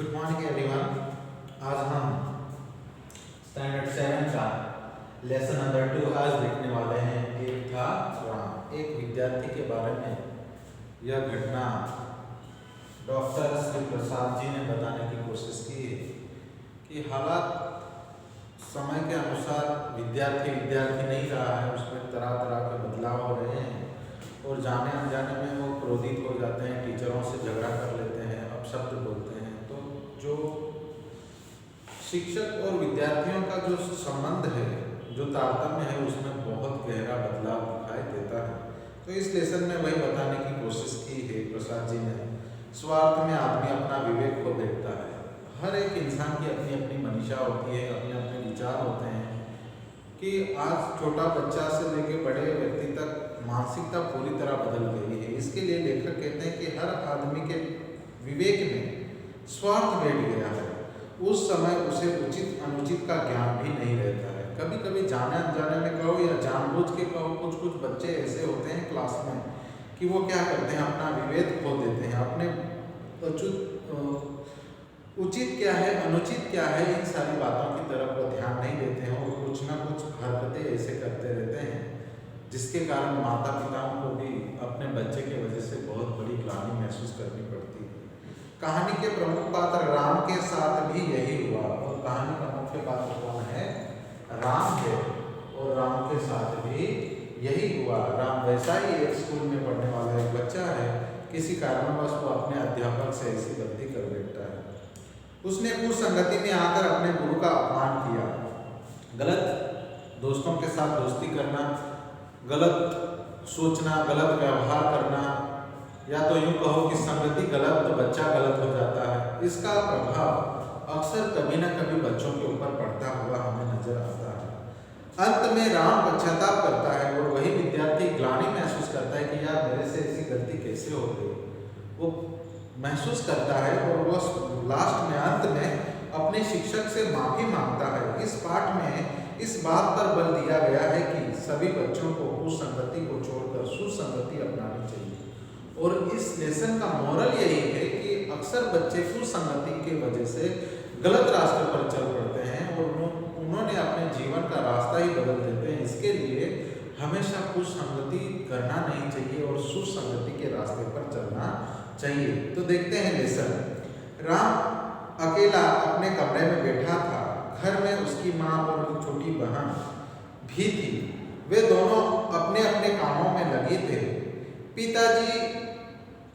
Good morning everyone. आज हम standard 7 का लेसन नंबर 2 आज देखने वाले हैं। एक था राम। एक विद्यार्थी के बारे में यह घटना डॉक्टर श्री प्रसाद जी ने बताने की कोशिश की है कि हालात समय के अनुसार विद्यार्थी नहीं रहा है, उसमें तरह तरह के बदलाव हो रहे हैं और जाने अनजाने में वो क्रोधित हो जाते हैं, टीचरों से झगड़ा कर लेते हैं, अपशब्द बोलते हैं। तो जो शिक्षक और विद्यार्थियों का जो संबंध है, जो तारतम्य है, उसमें बहुत गहरा बदलाव दिखाई देता है। तो इस लेसन में वही बताने की कोशिश की है प्रसाद जी ने। स्वार्थ में आदमी अपना विवेक खो बैठता है। हर एक इंसान की अपनी अपनी मनीषा होती है, अपने अपने विचार होते हैं कि आज छोटा बच्चा से लेकर बड़े व्यक्ति तक मानसिकता पूरी तरह बदल गई है। इसके लिए लेखक कहते हैं कि हर आदमी के विवेक में स्वार्थ बैठ गया है। उस समय उसे उचित अनुचित का ज्ञान भी नहीं रहता है। कभी कभी जाने अनजाने में कहो या जानबूझ के कहो, कुछ कुछ बच्चे ऐसे होते हैं क्लास में कि वो क्या करते हैं, अपना विवेक खो देते हैं। अपने उचित क्या है, अनुचित क्या है, इन सारी बातों की तरफ वो ध्यान नहीं देते हैं और कुछ ना कुछ हरकतें ऐसे करते रहते हैं जिसके कारण माता पिताओं को भी अपने बच्चे की वजह से बहुत बड़ी ग्लानि महसूस करनी पड़ती है। कहानी के प्रमुख पात्र राम के साथ भी यही हुआ और कहानी का मुख्य पात्र कौन है? राम है और राम के साथ भी यही हुआ। राम वैसा ही एक स्कूल में पढ़ने वाला एक बच्चा है, किसी कारणवश वो अपने अध्यापक से ऐसी गलती कर बैठता है। उसने कुछ संगति में आकर अपने गुरु का अपमान किया। गलत दोस्तों के साथ दोस्ती करना, गलत सोचना, गलत व्यवहार करना, या तो यूँ कहो कि संगति गलत तो बच्चा गलत हो जाता है। इसका प्रभाव अक्सर कभी न कभी बच्चों के ऊपर पड़ता हुआ हमें नजर आता है। अंत में राम पश्चाताप करता है और वही विद्यार्थी ग्लानि महसूस करता है कि यार मेरे से ऐसी गलती कैसे हो गई, वो महसूस करता है और वो लास्ट में अंत में अपने शिक्षक से माफी मांगता है। इस पाठ में इस बात पर बल दिया गया है कि सभी बच्चों को कुसंगति को छोड़कर सुसंगति अपनानी चाहिए। और इस लेसन का मोरल यही है कि अक्सर बच्चे कुसंगति की वजह से गलत रास्ते पर चल पड़ते हैं और उन्होंने अपने जीवन का रास्ता ही बदल देते हैं। इसके लिए हमेशा कुसंगति करना नहीं चाहिए और सुसंगति के रास्ते पर चलना चाहिए। तो देखते हैं लेसन। राम अकेला अपने कमरे में बैठा था। घर में उसकी माँ और छोटी बहन भी थी। वे दोनों अपने अपने कामों में लगे थे। पिताजी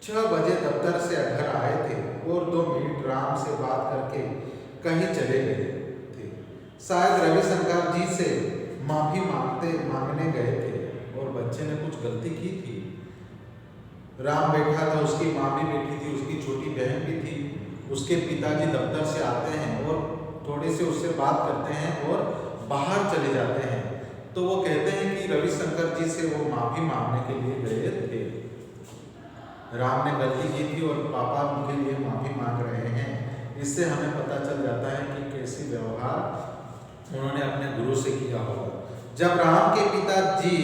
6 बजे दफ्तर से घर आए थे और 2 मिनट राम से बात करके कहीं चले गए थे। शायद रविशंकर जी से माफी मांगने गए थे और बच्चे ने कुछ गलती की थी। राम बैठा था, उसकी माँ भी बैठी थी, उसकी छोटी बहन भी थी। उसके पिताजी दफ्तर से आते हैं और थोड़ी से उससे बात करते हैं और बाहर चले जाते हैं। तो वो कहते हैं कि रविशंकर जी से वो माफी मांगने के लिए गए थे। राम ने गलती की थी और पापा उनके लिए माफी मांग रहे हैं। इससे हमें पता चल जाता है कि कैसी व्यवहार उन्होंने अपने गुरु से किया होगा। जब राम के पिताजी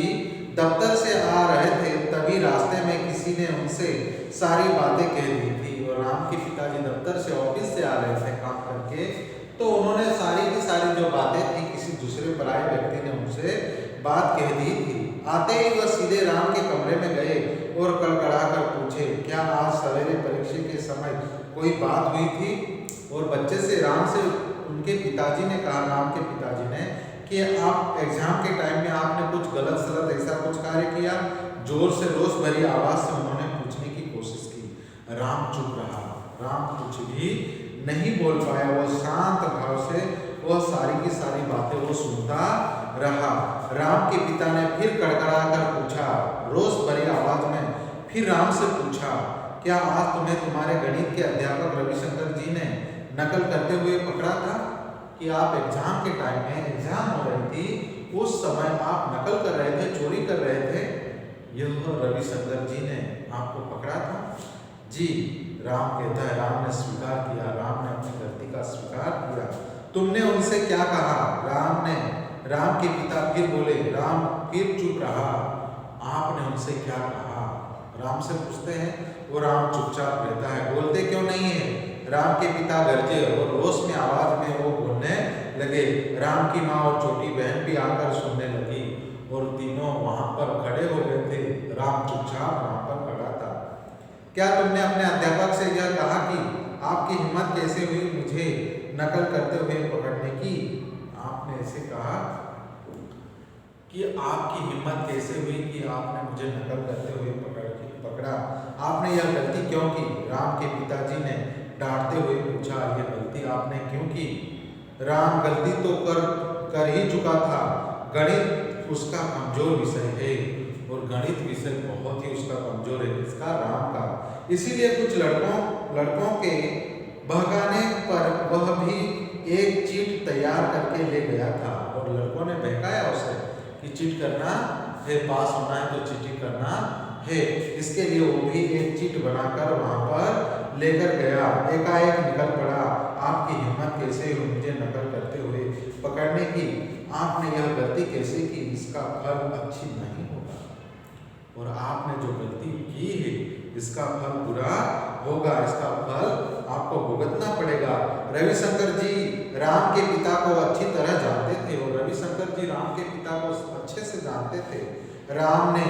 दफ्तर से आ रहे थे तभी रास्ते में किसी ने उनसे सारी बातें कह दी थी। और राम के पिताजी दफ्तर से ऑफिस से आ रहे थे काम करके, तो उन्होंने सारी की सारी जो बातें थी किसी दूसरे पराये व्यक्ति ने उनसे बात कह दी थी। आते ही वह सीधे राम के कमरे में गए और कड़कड़ा कर पूछे, क्या आज सवेरे परीक्षा के समय कोई बात हुई थी? और बच्चे से राम से उनके पिताजी ने कहा, राम के पिताजी ने, कि आप एग्जाम के टाइम में आपने कुछ गलत सलत ऐसा कुछ कार्य किया? जोर से रोष भरी आवाज से उन्होंने पूछने की कोशिश की। राम चुप रहा। राम कुछ भी नहीं बोल पाया। वो शांत भाव से वह सारी की सारी बातें वो सुनता रहा। राम के पिता ने फिर कड़कड़ा कर पूछा, रोष भरी आवाज में फिर राम से पूछा, क्या आज तुम्हें तुम्हारे गणित के अध्यापक रविशंकर जी ने नकल करते हुए पकड़ा था? कि आप एग्जाम के टाइम में, एग्जाम हो रही थी, उस समय आप नकल कर रहे थे, चोरी कर रहे थे, यह रविशंकर जी ने आपको पकड़ा था? जी, राम कहता है, राम ने स्वीकार किया। राम ने अपनी गलती का स्वीकार किया। तुमने उनसे क्या कहा? राम के पिता फिर बोले। राम फिर चुप रहा। आपने उनसे क्या कहा? राम से पूछते हैं, वो राम चुपचाप रहता है, बोलते क्यों नहीं है? राम के पिता गरजे और रोष में आवाज में वो बोलने लगे। राम की माँ और छोटी बहन भी आकर सुनने लगी और तीनों वहां पर खड़े हो गए थे। राम चुपचाप वहां पर खड़ा था। क्या तुमने अपने अध्यापक से यह कहा कि आपकी हिम्मत कैसे हुई मुझे नकल करते हुए पकड़ने की? आपने ऐसे कहा कि आपकी हिम्मत कैसे हुई कि आपने मुझे नकल करते हुए पकड़ा? आपने यह गलती क्यों की? राम के पिताजी ने डांटते हुए पूछा। यह गलती आपने क्यों की? राम गलती तो कर ही चुका था। गणित उसका कमजोर विषय है और गणित विषय बहुत ही उसका कमजोर है, इसका राम का। इसीलिए कुछ लड़कों के बहकाने पर वह भी एक चीट तैयार करके ले गया था और लड़कों ने बहकाया उसे कि चीट करना है, पास होना है तो चीटिंग करना है। इसके लिए वो भी एक चीट बनाकर वहां पर लेकर गया। एकाएक निकल पड़ा। आपकी हिम्मत कैसे हुई मुझे नकल करते हुए पकड़ने की? आपने यह गलती कैसे की? इसका फल अच्छी नहीं होगा और आपने जो गलती की है इसका फल बुरा होगा, इसका फल आपको भुगतना पड़ेगा। रविशंकर जी राम के पिता को अच्छी तरह जानते थे और रविशंकर जी राम के पिता को अच्छे से जानते थे। राम ने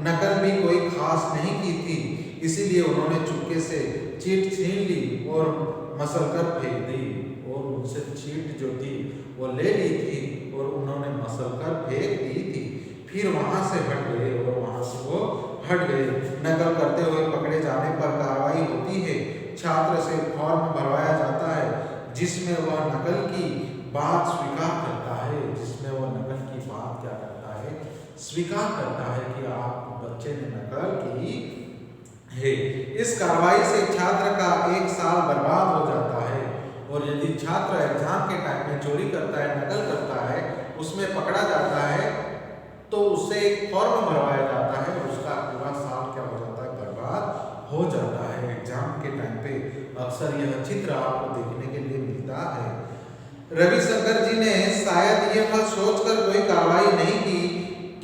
नकल भी कोई खास नहीं की थी, इसीलिए उन्होंने चुपके से चीट छीन ली और मसलकर फेंक दी और उनसे चीट जो थी वो ले ली थी और उन्होंने मसलकर फेंक दी थी। फिर वहां से हट गए और वहां से वो हट गए। नकल करते हुए पकड़े जाने पर कार्रवाई होती है। छात्र से फॉर्म भरवाया जाता है जिसमें वह नकल की बात स्वीकार करता है, जिसमें वह नकल की बात क्या करता है? स्वीकार करता है कि आप बच्चे ने नकल की है। इस कार्रवाई से छात्र का 1 साल बर्बाद हो जाता है और यदि छात्र एग्जाम के टाइम में चोरी करता है, नकल करता है, उसमें पकड़ा जाता है तो उससे एक फॉर्म भरवाया जाता है और उसका पूरा साल क्या हो जाता है? बर्बाद हो जाता है। एग्जाम के टाइम पे अक्सर यह चित्र आपको देखने के लिए मिलता है। रविशंकर जी ने शायद यह सोचकर कोई कार्रवाई नहीं की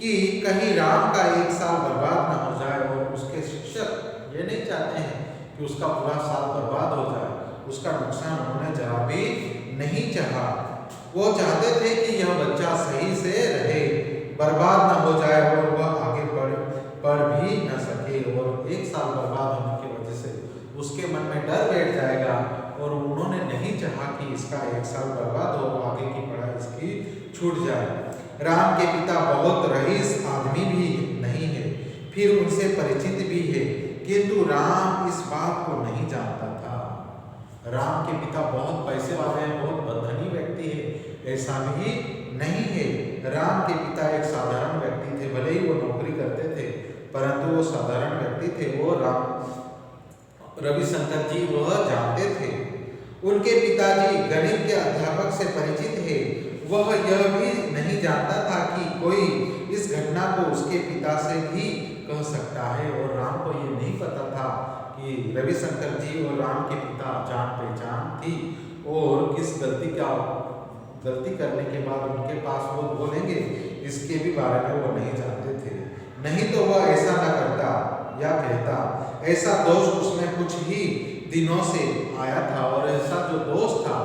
कि कहीं राम का 1 साल बर्बाद न हो जाए और उसके शिक्षक ये नहीं चाहते हैं कि उसका पूरा साल बर्बाद हो जाए। उसका नुकसान उन्होंने जरा भी नहीं चाहा। वो चाहते थे कि यह बच्चा सही से रहे, बर्बाद न हो जाए और वह आगे पढ़ भी न सके और 1 साल बर्बाद होने की वजह से उसके मन में डर बैठ जाएगा और उन्होंने नहीं चाहा कि इसका 1 साल बर्बाद हो, आगे की पढ़ाई इसकी छूट जाए। राम के पिता बहुत रईस आदमी भी नहीं है, फिर उनसे परिचित भी है, किंतु राम इस बात को नहीं जानता था। राम के पिता बहुत पैसे वाले हैं, बहुत धनी व्यक्ति है, ऐसा भी नहीं है। राम के पिता एक साधारण व्यक्ति थे, भले ही वो नौकरी करते थे परंतु वो साधारण व्यक्ति थे। वो रविशंकर जी वह जानते थे। उनके पिताजी गणित के अध्यापक से परिचित है। वह यह भी नहीं जानता था कि कोई इस घटना को उसके पिता से भी कह सकता है और राम को ये नहीं पता था कि रविशंकर जी और राम के पिता जान पहचान थी और किस गलती करने के बाद उनके पास वो बोलेंगे इसके भी बारे में वो नहीं जानते थे। नहीं तो वह ऐसा न करता या कहता। ऐसा दोष उसमें कुछ ही दिनों से आया था और ऐसा जो दोष था,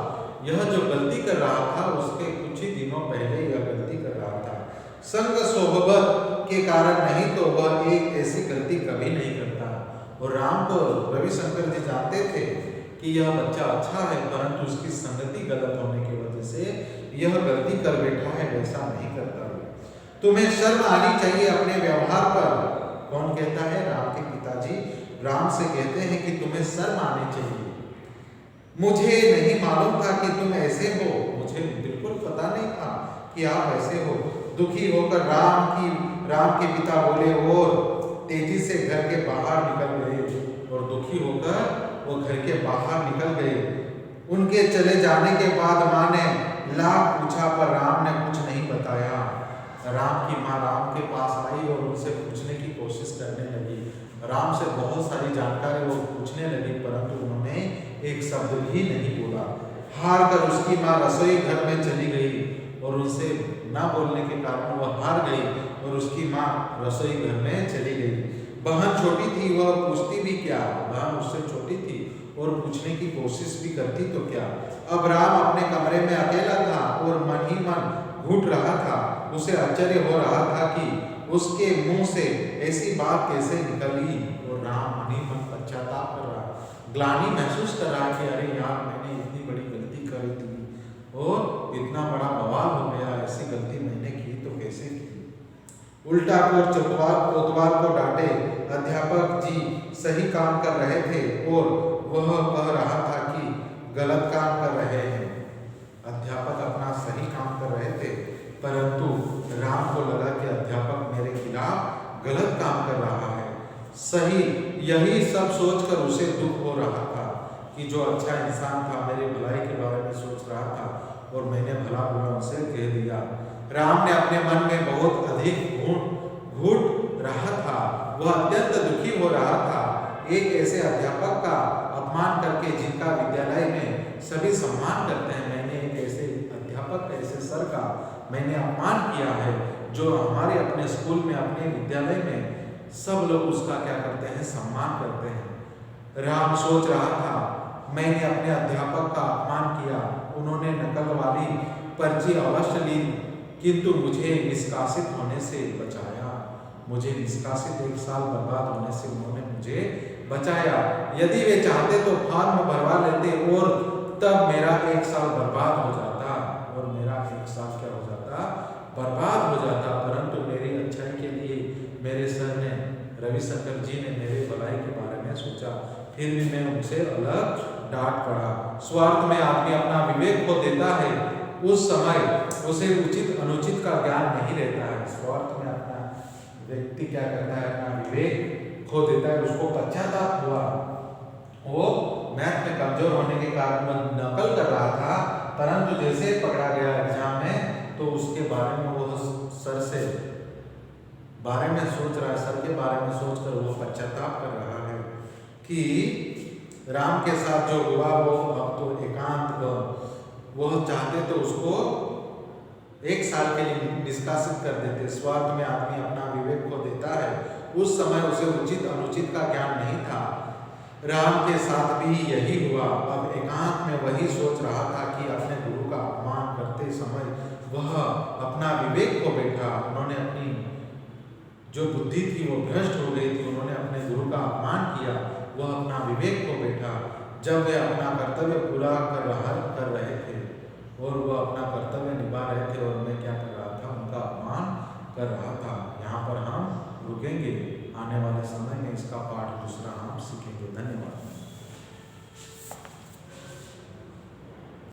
यह जो गलती कर रहा था उसके कुछ ही दिनों पहले यह गलती कर रहा था। संग सोहबत के कारण नहीं तो वह एक ऐसी गलती कभी नहीं करता। और राम को रविशंकर जी जानते थे कि यह बच्चा अच्छा है परंतु उसकी संगति गलत होने की वजह से यह गलती कर बैठा है, वैसा नहीं करता। तुम्हें शर्म आनी चाहिए अपने व्यवहार पर। कौन कहता है? राम के पिताजी राम से कहते हैं कि तुम्हें शर्म आनी चाहिए। मुझे नहीं मालूम था कि तुम ऐसे हो, मुझे बिल्कुल पता नहीं था कि आप ऐसे हो। दुखी होकर राम के पिता बोले और तेजी से घर के बाहर निकल गए और दुखी होकर वो घर के बाहर निकल गए। उनके चले जाने के बाद माँ ने लाख पूछा पर राम ने कुछ नहीं बताया। राम की माँ राम के पास आई और उनसे पूछने की कोशिश करने लगी। राम से बहुत सारी जानकारी वो पूछने लगी परंतु उन्होंने एक शब्द भी नहीं बोला। हार कर उसकी माँ रसोई घर में चली गई और उनसे ना बोलने के कारण वह हार गई और उसकी माँ रसोई घर में चली गई। बहन छोटी थी, वह पूछती भी क्या, बहन उससे छोटी थी और पूछने की कोशिश भी करती तो क्या। अब राम अपने कमरे में अकेला था और मन ही मन घुट रहा था। उसे आश्चर्य हो रहा था कि उसके मुंह से ऐसी बात कैसे निकली, और राम मन ही मन पश्चाताप कर रहा, ग्लानि महसूस कर रहा कि अरे यार, मैंने इतनी बड़ी गलती कर दी और इतना बड़ा बवाल हो गया, ऐसी गलती मैंने की तो कैसे की। उल्टा कोतवाल को डांटे। अध्यापक जी सही काम कर रहे थे और वह कह रहा था कि गलत काम कर रहे हैं। अध्यापक अपना सही काम कर रहे थे, परंतु राम को लगा कि अध्यापक मेरे खिलाफ गलत काम कर रहा है। सही, यही सब सोचकर उसे दुख हो रहा था कि जो अच्छा इंसान था, मेरी भलाई के बारे में सोच रहा था और मैंने भला बुरा उसे कह दिया। राम ने अपने मन में बहुत अधिक घुट रहा था। वह अत्यंत दुखी हो रहा था। एक ऐसे अध्यापक का अपमान करके जिनका विद्यालय में सभी सम्मान करते हैं, मैंने एक ऐसे अध्यापक, ऐसे सर का मैंने अपमान किया है, जो हमारे अपने स्कूल में, अपने विद्यालय में सब लोग उसका क्या करते हैं, सम्मान करते हैं। राम सोच रहा था, मैंने अपने अध्यापक का अपमान किया, उन्होंने नकल वाली पर्ची अवश्य ली, किंतु मुझे निष्कासित होने से बचाया। मुझे निष्कासित 1 साल बर्बाद होने से उन्होंने मुझे बचाया। यदि वे चाहते तो फॉर्म भरवा लेते और तब मेरा 1 साल बर्बाद हो जाता, और मेरा 1 साल क्या हो जाता, बर्बाद हो जाता। परंतु मेरी अच्छाई के लिए मेरे सर ने, रविशंकर जी ने मेरे भलाई के बारे में सोचा, फिर भी मैं उनसे अलग डांट पड़ा। स्वार्थ में आदमी अपना विवेक खो देता है, उस समय उसे उचित अनुचित का ज्ञान नहीं रहता है। स्वार्थ में अपना व्यक्ति क्या करता है, अपना विवेक खो देता है। उसको पश्चाताप हुआ। वो मैथ में कमजोर होने के कारण वो नकल कर रहा था, परंतु जैसे पकड़ा गया एग्जाम में तो उसके बारे में वो सर से बारे में सोच रहा है, सर के बारे में सोचकर वो पश्चाताप कर रहा है कि राम के साथ जो हुआ वो अब तो एकांत, वो चाहते तो उसको 1 साल के लिए निष्कासित कर देते। स्वार्थ में आदमी अपना विवेक खो देता है। उस समय उसे उचित अनुचित का ज्ञान नहीं था। राम के साथ भी यही हुआ। अब एकांत में वही सोच रहा था कि अपने गुरु का अपमान करते समय वह अपना विवेक खो बैठा। उन्होंने अपनी जो बुद्धि थी वो भ्रष्ट हो गई थी, उन्होंने अपने गुरु का अपमान किया, वह अपना विवेक खो बैठा। जब वे अपना कर्तव्य पूरा कर रहे थे और वह अपना कर्तव्य निभा रहे थे, और मैं क्या कर रहा था, उनका अपमान कर रहा था। यहाँ पर हम रुकेंगे, आने वाले समय में इसका पाठ दूसरा हम सीखेंगे। धन्यवाद।